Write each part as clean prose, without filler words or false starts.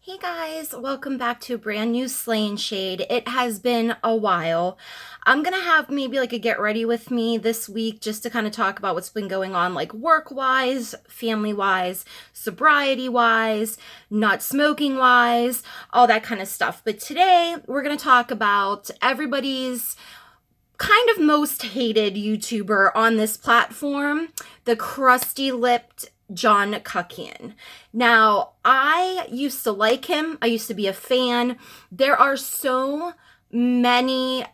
Hey guys, welcome back to a brand new Slay and Shade. It has been a while. I'm gonna have maybe like a get ready with me this week just to kind of talk about what's been going on, like work wise, family wise, sobriety wise, not smoking wise, all that kind of stuff. But today we're gonna talk about everybody's kind of most hated YouTuber on this platform, the crusty lipped John Kuckian. Now, I used to like him. I used to be a fan. There are so many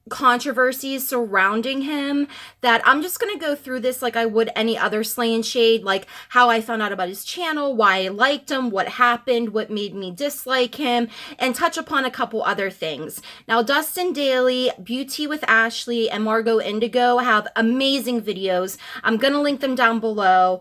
controversies surrounding him that I'm just going to go through this like I would any other Slay and Shade, like how I found out about his channel, why I liked him, what happened, what made me dislike him, and touch upon a couple other things. Now, Dustin Daly, Beauty with Ashley, and Margot Indigo have amazing videos. I'm going to link them down below.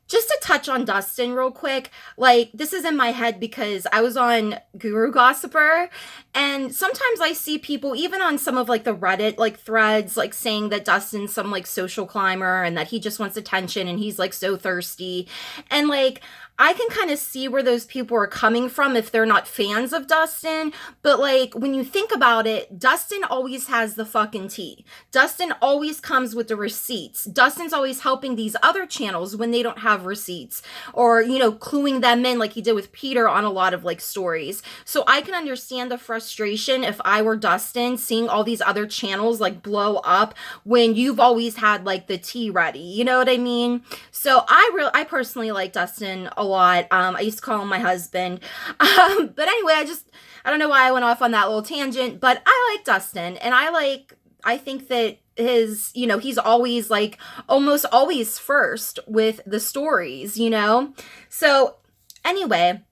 Just to touch on Dustin real quick, like this is in my head because I was on Guru Gossiper, and sometimes I see people even on some of like the Reddit like threads like saying that Dustin's some like social climber and that he just wants attention and he's like so thirsty. And like I can kind of see where those people are coming from if they're not fans of Dustin, but like when you think about it, Dustin always has the fucking tea. Dustin always comes with the receipts. Dustin's always helping these other channels when they don't have receipts, or you know, cluing them in like he did with Peter on a lot of like stories. So I can understand the frustration if I were Dustin seeing all these other channels like blow up when you've always had like the tea ready. You know what I mean? So I personally like Dustin a lot. I used to call him my husband. But anyway, I don't know why I went off on that little tangent, but I like Dustin, and I think that he's always like almost always first with the stories, you know? So anyway,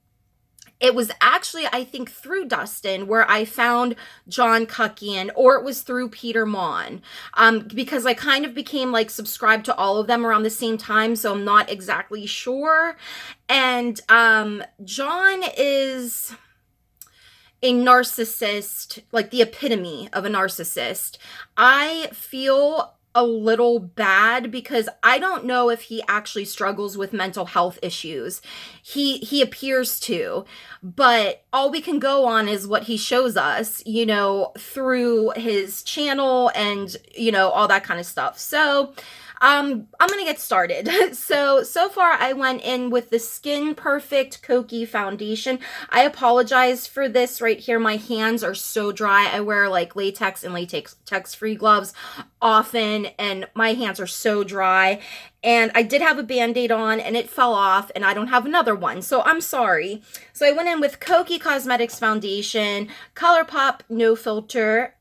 it was actually, I think, through Dustin where I found John Kuckian, or it was through Peter Mon, because I kind of became like subscribed to all of them around the same time, so I'm not exactly sure. And John is a narcissist, like the epitome of a narcissist. I feel a little bad because I don't know if he actually struggles with mental health issues. He appears to, but all we can go on is what he shows us, you know, through his channel and, you know, all that kind of stuff. So I'm gonna get started. So far I went in with the Skin Perfect Koki foundation. I apologize for this right here. My hands are so dry. I wear like latex and latex-free gloves often, and my hands are so dry. And I did have a Band-Aid on and it fell off, and I don't have another one, so I'm sorry. So I went in with Koki Cosmetics foundation, ColourPop No Filter,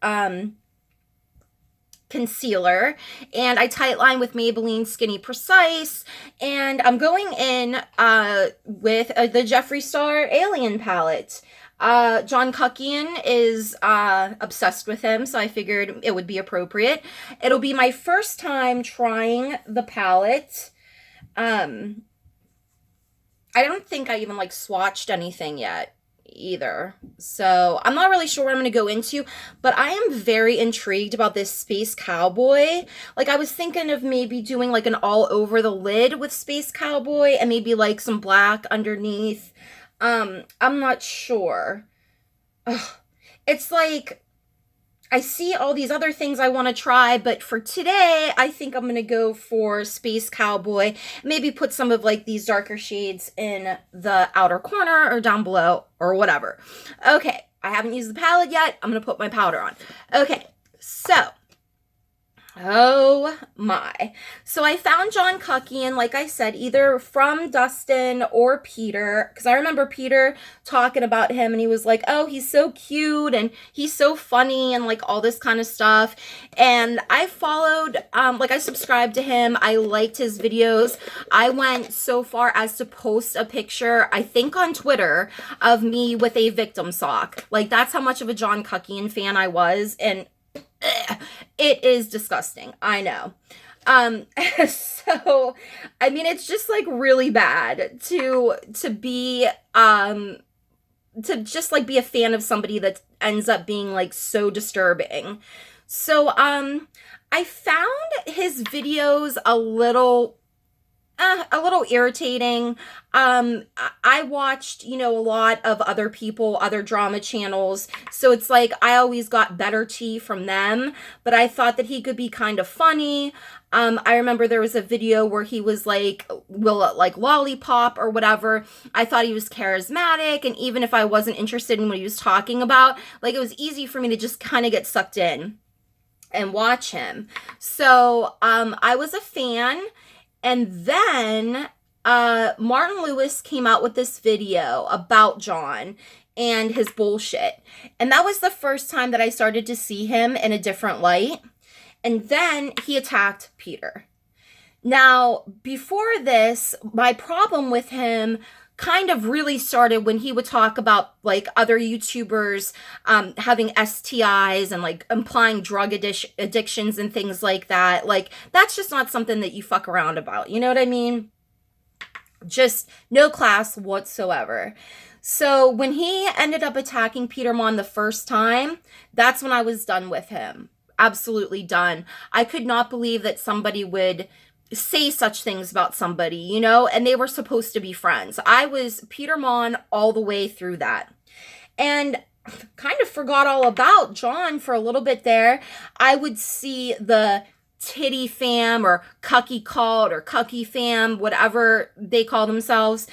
concealer, and I tightline with Maybelline Skinny Precise, and I'm going in with the Jeffree Star Alien palette. John Kuckian is obsessed with him, so I figured it would be appropriate. It'll be my first time trying the palette. I don't think I even like swatched anything yet either, so I'm not really sure what I'm going to go into, but I am very intrigued about this Space Cowboy. Like I was thinking of maybe doing like an all over the lid with Space Cowboy and maybe like some black underneath. I'm not sure. Ugh. It's like I see all these other things I want to try, but for today, I think I'm going to go for Space Cowboy. Maybe put some of like these darker shades in the outer corner or down below or whatever. Okay, I haven't used the palette yet. I'm going to put my powder on. Okay, so oh my. So I found John Kuckian, like I said, either from Dustin or Peter, because I remember Peter talking about him and he was like, oh, he's so cute and he's so funny and like all this kind of stuff. And I followed, like I subscribed to him. I liked his videos. I went so far as to post a picture, I think on Twitter, of me with a victim sock. Like that's how much of a John Kuckian fan I was. And it is disgusting, I know. So I mean, it's just like really bad to be to just like be a fan of somebody that ends up being like so disturbing. So I found his videos a little A little irritating. I watched, a lot of other people, other drama channels. So it's like I always got better tea from them, but I thought that he could be kind of funny. I remember there was a video where he was like, will it like lollipop or whatever. I thought he was charismatic. And even if I wasn't interested in what he was talking about, like it was easy for me to just kind of get sucked in and watch him. So I was a fan. And then Martin Lewis came out with this video about John and his bullshit. And that was the first time that I started to see him in a different light. And then he attacked Peter. Now, before this, my problem with him kind of really started when he would talk about like other YouTubers having STIs and like implying drug addictions and things like that. Like that's just not something that you fuck around about. You know what I mean? Just no class whatsoever. So when he ended up attacking Peter Mon the first time, that's when I was done with him. Absolutely done. I could not believe that somebody would say such things about somebody, and they were supposed to be friends. I was Peter Mon all the way through that. And kind of forgot all about John for a little bit there. I would see the Titty Fam or Cucky Cult or Cucky Fam, whatever they call themselves,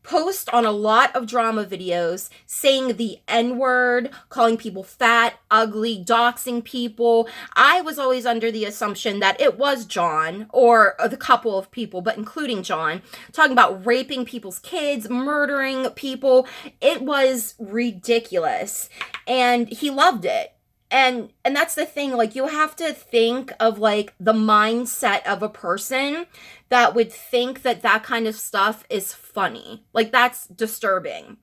post on a lot of drama videos saying the N-word, calling people fat, ugly, doxing people. I was always under the assumption that it was John or the couple of people, but including John, talking about raping people's kids, murdering people. It was ridiculous. And he loved it. And that's the thing, like you have to think of like the mindset of a person that would think that that kind of stuff is funny. Like that's disturbing.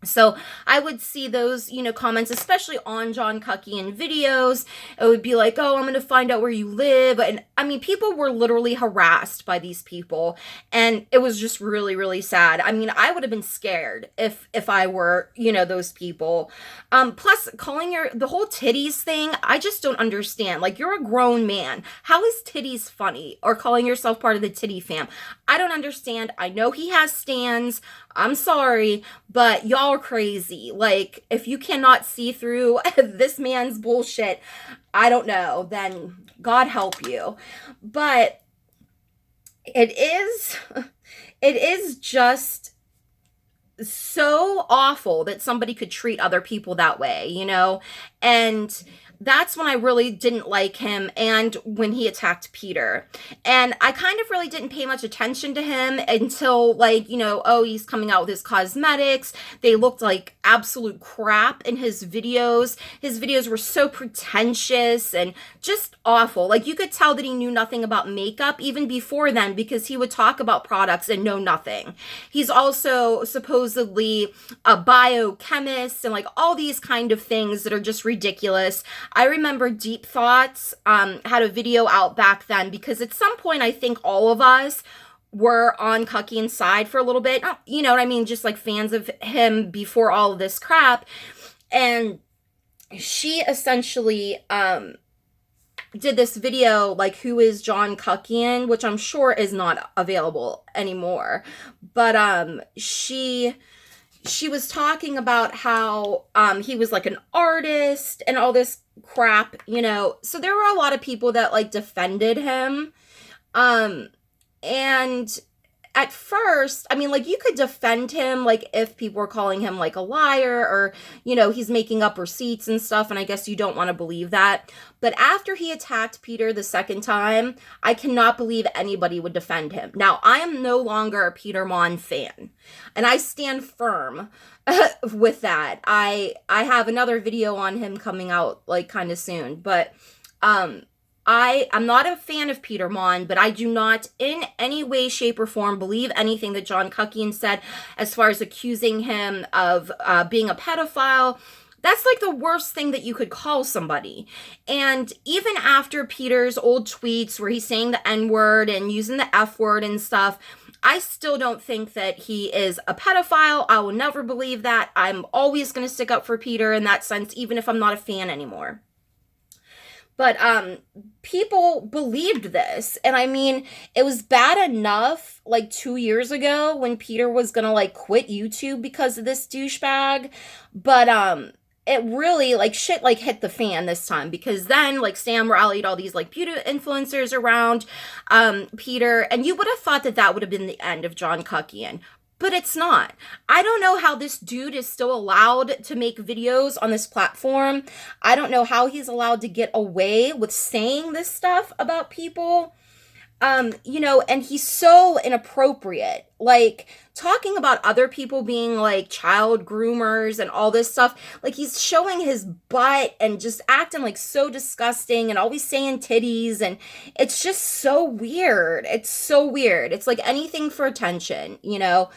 So I would see those, comments, especially on John Kuckian videos. It would be like, oh, I'm going to find out where you live. And I mean, people were literally harassed by these people. And it was just really, really sad. I mean, I would have been scared if I were, those people. Plus, calling the whole titties thing, I just don't understand. Like, you're a grown man. How is titties funny? Or calling yourself part of the titty fam? I don't understand. I know he has stans. I'm sorry, but y'all are crazy. Like, if you cannot see through this man's bullshit, I don't know, then God help you. But it is just so awful that somebody could treat other people that way, And that's when I really didn't like him, and when he attacked Peter. And I kind of really didn't pay much attention to him until, like, oh, he's coming out with his cosmetics. They looked like absolute crap in his videos. His videos were so pretentious and just awful. Like, you could tell that he knew nothing about makeup even before then, because he would talk about products and know nothing. He's also supposedly a biochemist and like all these kind of things that are just ridiculous. I remember Deep Thoughts had a video out back then, because at some point I think all of us were on Kuckian's side for a little bit. You know what I mean? Just like fans of him before all of this crap. And she essentially did this video like, who is John Kuckian, which I'm sure is not available anymore. But she was talking about how he was like an artist and all this crap, So there were a lot of people that like defended him. And at first, I mean, like, you could defend him, like, if people were calling him, like, a liar or, he's making up receipts and stuff, and I guess you don't want to believe that. But after he attacked Peter the second time, I cannot believe anybody would defend him. Now, I am no longer a Peter Mon fan, and I stand firm with that. I have another video on him coming out, like, kind of soon, but, I'm not a fan of Peter Mon, but I do not in any way, shape, or form believe anything that John Kuckian said as far as accusing him of being a pedophile. That's like the worst thing that you could call somebody. And even after Peter's old tweets where he's saying the N-word and using the F-word and stuff, I still don't think that he is a pedophile. I will never believe that. I'm always going to stick up for Peter in that sense, even if I'm not a fan anymore. But people believed this. And I mean, it was bad enough like 2 years ago when Peter was going to like quit YouTube because of this douchebag, but it really like shit like hit the fan this time, because then like Sam rallied all these like beauty influencers around Peter, and you would have thought that that would have been the end of John Kuckian. But it's not. I don't know how this dude is still allowed to make videos on this platform. I don't know how he's allowed to get away with saying this stuff about people. And he's so inappropriate. Like, talking about other people being like child groomers and all this stuff. Like, he's showing his butt and just acting like so disgusting and always saying titties. And it's just so weird. It's so weird. It's like anything for attention, you know?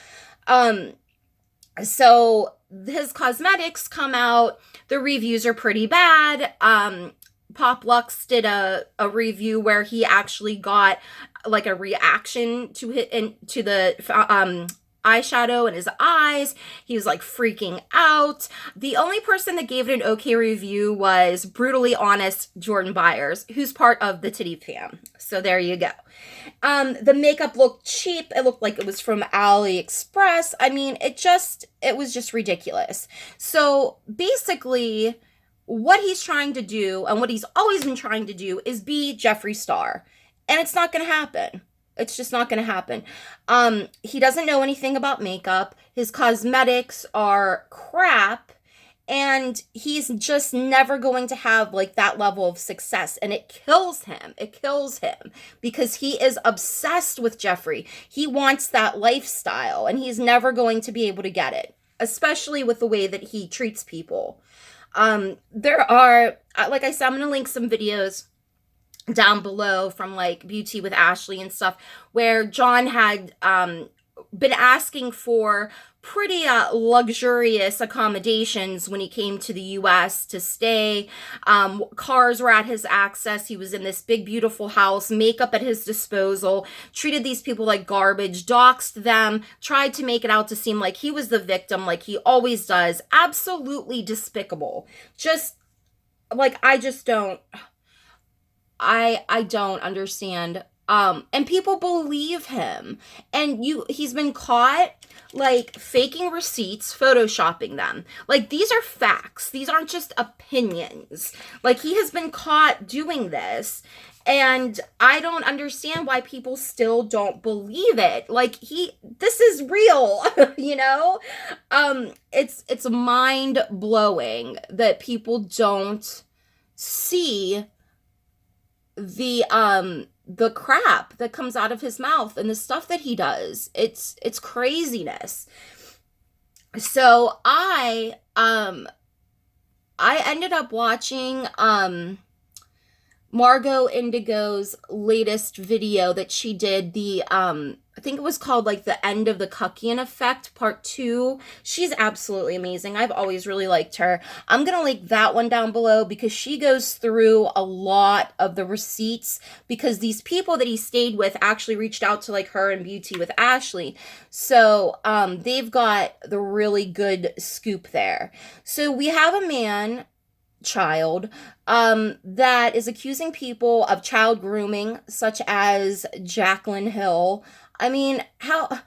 So his cosmetics come out. The reviews are pretty bad. Pop Lux did a review where he actually got like a reaction to the eyeshadow in his eyes. He was like freaking out. The only person that gave it an okay review was brutally honest Jordan Byers, who's part of the Titty Fam. So there you go. The makeup looked cheap. It looked like it was from AliExpress. I mean, it was just ridiculous. So basically, what he's trying to do, and what he's always been trying to do, is be Jeffree Star. And it's not going to happen. It's just not going to happen. He doesn't know anything about makeup. His cosmetics are crap. And he's just never going to have like that level of success. And it kills him. It kills him. Because he is obsessed with Jeffree. He wants that lifestyle. And he's never going to be able to get it. Especially with the way that he treats people. There are, like I said, I'm going to link some videos down below from like Beauty with Ashley and stuff, where John had been asking for pretty luxurious accommodations when he came to the US to stay. Cars were at his access. He was in this big, beautiful house, makeup at his disposal, treated these people like garbage, doxed them, tried to make it out to seem like he was the victim, like he always does. Absolutely despicable. Just like, I don't understand. And people believe him. And he's been caught like faking receipts, photoshopping them. Like, these are facts. These aren't just opinions. Like, he has been caught doing this. And I don't understand why people still don't believe it. Like, this is real, you know? It's mind blowing that people don't see the crap that comes out of his mouth and the stuff that he does. It's craziness. So I ended up watching Margot Indigo's latest video that she did, I think it was called like The End of the Kuckian Effect Part 2. She's absolutely amazing. I've always really liked her. I'm going to link that one down below because she goes through a lot of the receipts, because these people that he stayed with actually reached out to like her and Beauty with Ashley. So they've got the really good scoop there. So we have a child that is accusing people of child grooming, such as Jaclyn Hill. I mean, how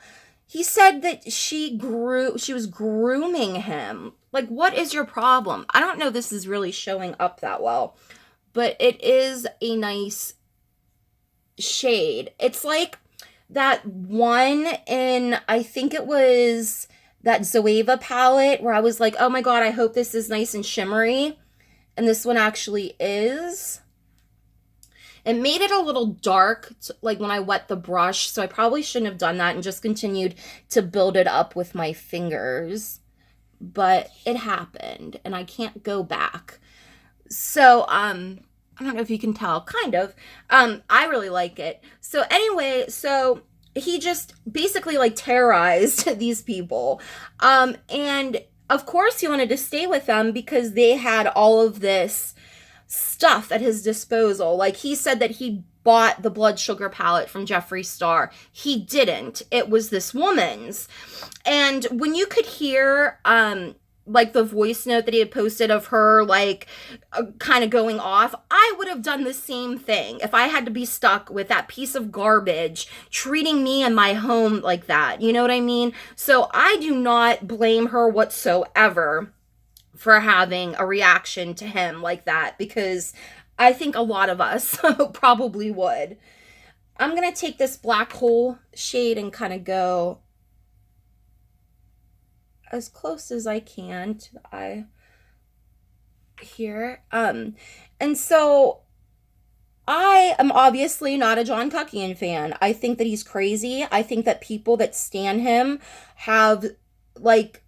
he said that she was grooming him. Like, what is your problem? I don't know, this is really showing up that well, but it is a nice shade. It's like that one in, I think it was that Zoeva palette, where I was like, oh my god, I hope this is nice and shimmery. And this one actually is. It made it a little dark, like when I wet the brush, so I probably shouldn't have done that and just continued to build it up with my fingers. But it happened, and I can't go back. So, I don't know if you can tell, kind of. I really like it. So anyway, so he just basically like terrorized these people. And of course he wanted to stay with them because they had all of this stuff at his disposal. Like, he said that he bought the blood sugar palette from Jeffree Star. He didn't. It was this woman's. And when you could hear like the voice note that he had posted of her like kind of going off, I would have done the same thing if I had to be stuck with that piece of garbage treating me and my home like that. You know what I mean? So I do not blame her whatsoever for having a reaction to him like that, because I think a lot of us probably would. I'm going to take this black hole shade and kind of go as close as I can to the eye here. And so I am obviously not a John Kuckian fan. I think that he's crazy. I think that people that stan him have like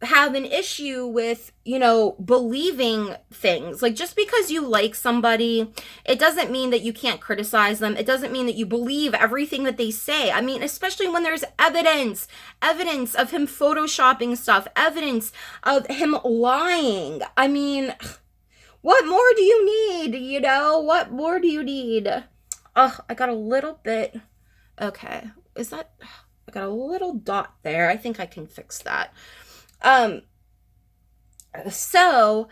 have an issue with, you know, believing things. Like, just because you like somebody, it doesn't mean that you can't criticize them. It doesn't mean that you believe everything that they say. I mean, especially when there's evidence of him photoshopping stuff, evidence of him lying. I mean, what more do you need? You know, what more do you need? Oh, I got a little bit. Okay. Is that, I got a little dot there. I think I can fix that. So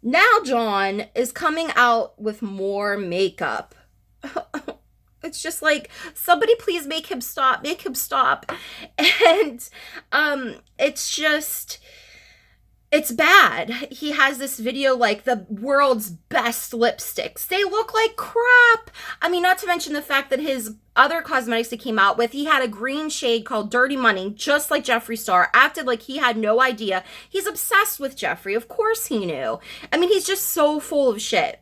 now John is coming out with more makeup. It's just like, somebody please make him stop. And it's just, it's bad. He has this video like the world's best lipsticks. They look like crap. I mean, not to mention the fact that his other cosmetics he came out with, he had a green shade called Dirty Money, just like Jeffree Star, acted like he had no idea. He's obsessed with Jeffree. Of course he knew. I mean, he's just so full of shit.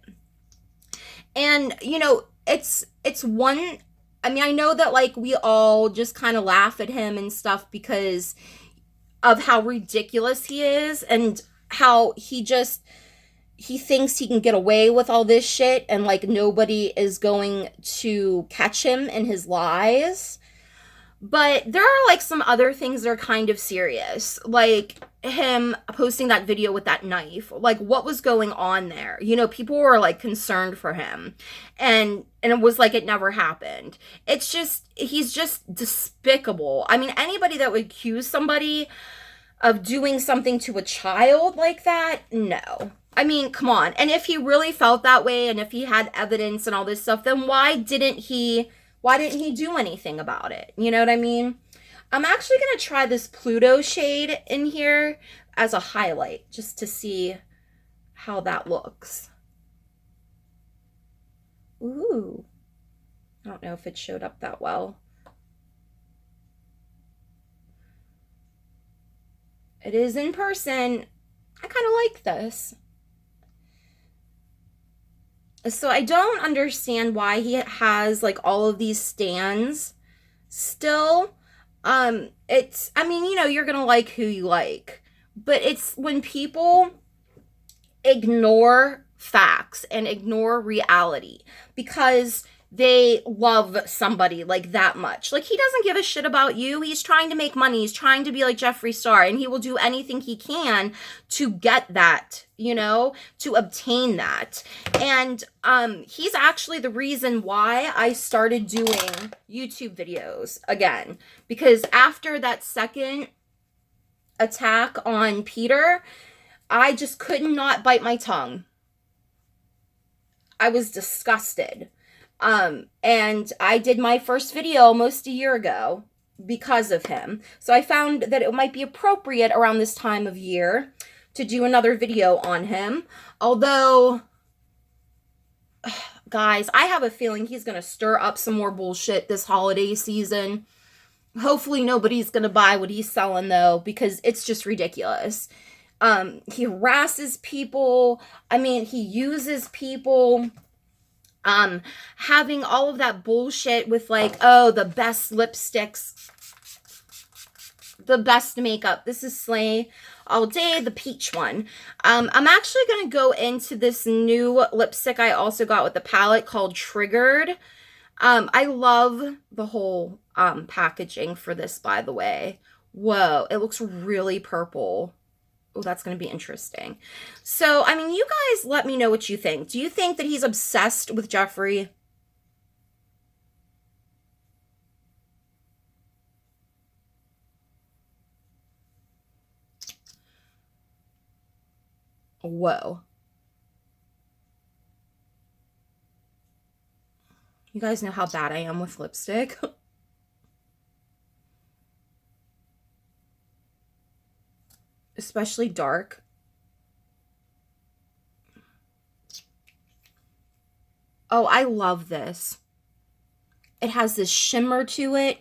And, you know, it's one, I mean, I know that like we all just kind of laugh at him and stuff because of how ridiculous he is and how he thinks he can get away with all this shit and like nobody is going to catch him in his lies. But there are like some other things that are kind of serious, like him posting that video with that knife. Like, what was going on there? You know, people were like concerned for him, and it was like it never happened. It's just, he's just despicable. I mean, anybody that would accuse somebody of doing something to a child like that, no. I mean, come on. And if he really felt that way and if he had evidence and all this stuff, then why didn't he do anything about it? You know what I mean? I'm actually going to try this Pluto shade in here as a highlight just to see how that looks. Ooh. I don't know if it showed up that well. It is in person. I kind of like this. So I don't understand why he has like all of these stands still. It's, I mean, you know, you're gonna like who you like, but it's when people ignore facts and ignore reality because they love somebody like that much. Like, he doesn't give a shit about you. He's trying to make money. He's trying to be like Jeffree Star, and he will do anything he can to get that, you know, to obtain that. And he's actually the reason why I started doing YouTube videos again, because after that second attack on Peter, I just could not bite my tongue. I was disgusted. And I did my first video almost a year ago because of him. So I found that it might be appropriate around this time of year to do another video on him. Although, guys, I have a feeling he's going to stir up some more bullshit this holiday season. Hopefully nobody's going to buy what he's selling, though, because it's just ridiculous. He harasses people. I mean, he uses people. Having all of that bullshit with like, oh, the best lipsticks, the best makeup. This is Slay All Day, the peach one. I'm actually going to go into this new lipstick I also got with the palette called Triggered. I love the whole packaging for this, by the way. Whoa, it looks really purple. Oh, that's going to be interesting. So, I mean, you guys let me know what you think. Do you think that he's obsessed with Jeffree? Whoa. You guys know how bad I am with lipstick. Especially dark. Oh, I love this. It has this shimmer to it.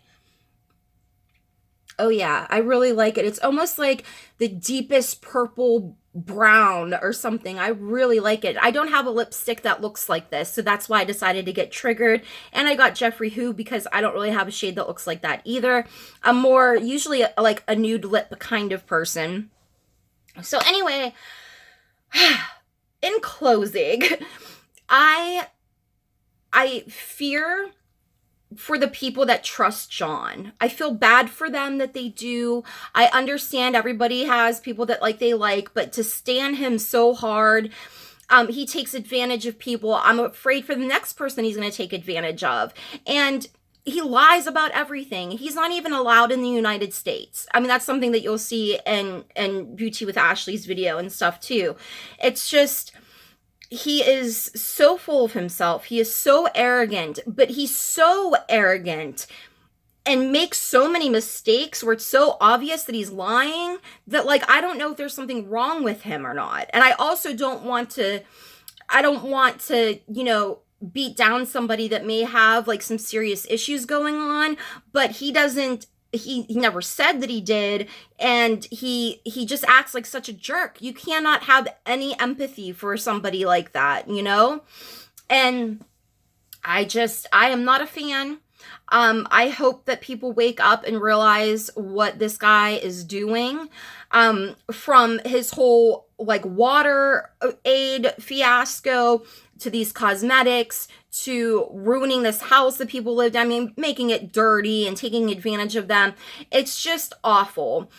Oh yeah, I really like it. It's almost like the deepest purple brown or something. I really like it. I don't have a lipstick that looks like this, so that's why I decided to get triggered. And I got Jeffree Who because I don't really have a shade that looks like that either. I'm more usually like a nude lip kind of person. So anyway, in closing, I fear for the people that trust John. I feel bad for them that they do. I understand everybody has people that they like, but to stand him so hard, he takes advantage of people. I'm afraid for the next person he's going to take advantage of. And he lies about everything. He's not even allowed in the United States. I mean, that's something that you'll see in Beauty with Ashley's video and stuff too. It's just, he is so full of himself. He is so arrogant, but he's so arrogant and makes so many mistakes where it's so obvious that he's lying that I don't know if there's something wrong with him or not. And I also don't want to, beat down somebody that may have some serious issues going on, but he never said that he did, and he just acts like such a jerk. You cannot have any empathy for somebody like that, And I am not a fan. I hope that people wake up and realize what this guy is doing. From his whole water aid fiasco to these cosmetics to ruining this house that people lived in. I mean, making it dirty and taking advantage of them. It's just awful.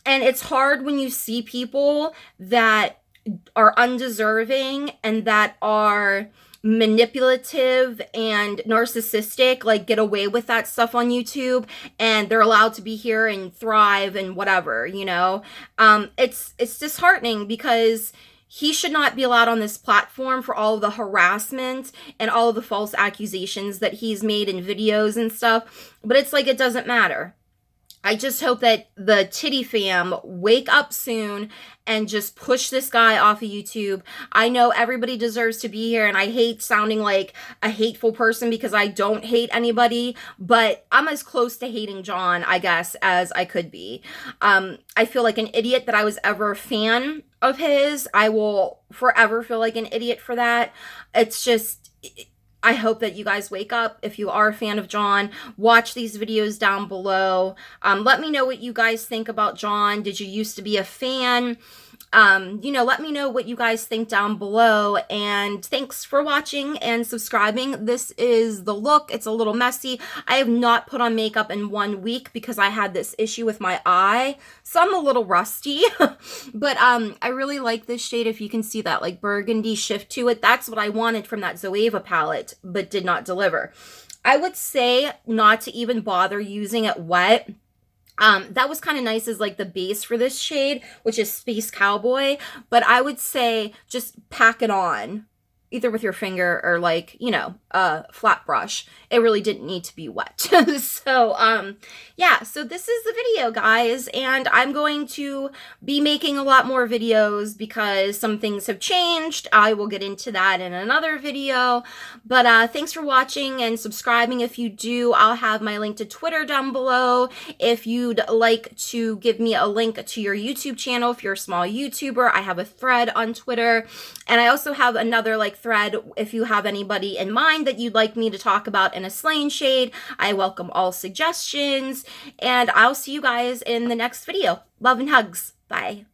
And it's hard when you see people that are undeserving and that are manipulative and narcissistic, get away with that stuff on YouTube, and they're allowed to be here and thrive and whatever, It's disheartening because he should not be allowed on this platform for all of the harassment and all of the false accusations that he's made in videos and stuff. But it's it doesn't matter. I just hope that the Titty fam wake up soon and just push this guy off of YouTube. I know everybody deserves to be here, and I hate sounding like a hateful person because I don't hate anybody, but I'm as close to hating John, I guess, as I could be. I feel like an idiot that I was ever a fan of his. I will forever feel like an idiot for that. It's just, I hope that you guys wake up. If you are a fan of John, watch these videos down below. Let me know what you guys think about John. Did you used to be a fan? Let me know what you guys think down below, and thanks for watching and subscribing. This is the look. It's a little messy. I have not put on makeup in 1 week because I had this issue with my eye, so I'm a little rusty, but I really like this shade. If you can see that burgundy shift to it, that's what I wanted from that Zoeva palette, but did not deliver. I would say not to even bother using it wet. That was kind of nice as the base for this shade, which is Space Cowboy, but I would say just pack it on, either with your finger or a flat brush. It really didn't need to be wet. So, yeah, so this is the video, guys, and I'm going to be making a lot more videos because some things have changed. I will get into that in another video, but thanks for watching and subscribing. If you do, I'll have my link to Twitter down below. If you'd like to give me a link to your YouTube channel, if you're a small YouTuber, I have a thread on Twitter, and I also have another thread if you have anybody in mind that you'd like me to talk about in a slaying shade. I welcome all suggestions, and I'll see you guys in the next video. Love and hugs. Bye.